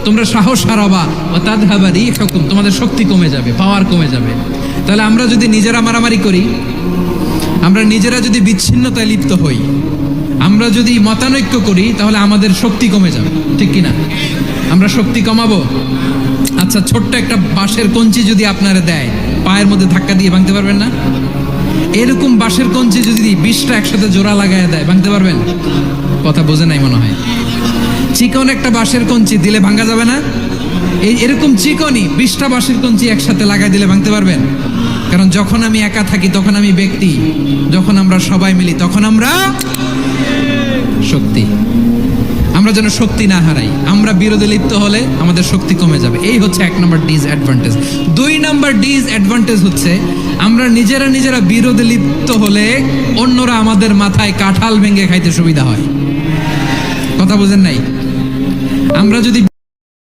তোমরা সাহস হারাবা ও তাযহাবা রিহুকুম, তোমাদের শক্তি কমে যাবে, পাওয়ার কমে যাবে। তাহলে আমরা যদি নিজেরা মারামারি করি, আমরা নিজেরা যদি বিচ্ছিন্নতায় লিপ্ত হই, আমরা যদি মতানৈক্য করি, তাহলে আমাদের শক্তি কমে যাবে, ঠিক কিনা? আমরা শক্তি কমাবো। আচ্ছা, ছোট্ট একটা বাঁশের কঞ্চি যদি আপনারা দেয়, পায়ের মধ্যে ধাক্কা দিয়ে ভাঙতে পারবেন না? এরকম বাঁশের কঞ্চি যদি 20টা একসাথে জোড়া লাগায় দেয়, ভাঙতে পারবেন? কথা বোঝে নাই মনে হয়। চিকন একটা বাঁশের কঞ্চি দিলে ভাঙা যাবে না? এরকম চিকনই 20টা বাঁশের কঞ্চি একসাথে লাগাই দিলে ভাঙতে পারবেন? কারণ যখন আমি একা থাকি তখন আমি ব্যক্তি, যখন আমরা সবাই মিলি তখন আমরা শক্তি। আমরা যেন শক্তি না হারাই। আমরা বিরোধে লিপ্ত হলে আমাদের শক্তি কমে যাবে। এই হচ্ছে 1 নম্বর ডিসঅ্যাডভান্টেজ। 2 নম্বর ডিসঅ্যাডভান্টেজ হচ্ছে আমরা নিজেরা বিরোধে লিপ্ত হলে অন্যরা আমাদের মাথায় কাঁঠাল ভেঙে খাইতে সুবিধা হয়। কথা বুঝেন নাই? আমরা যদি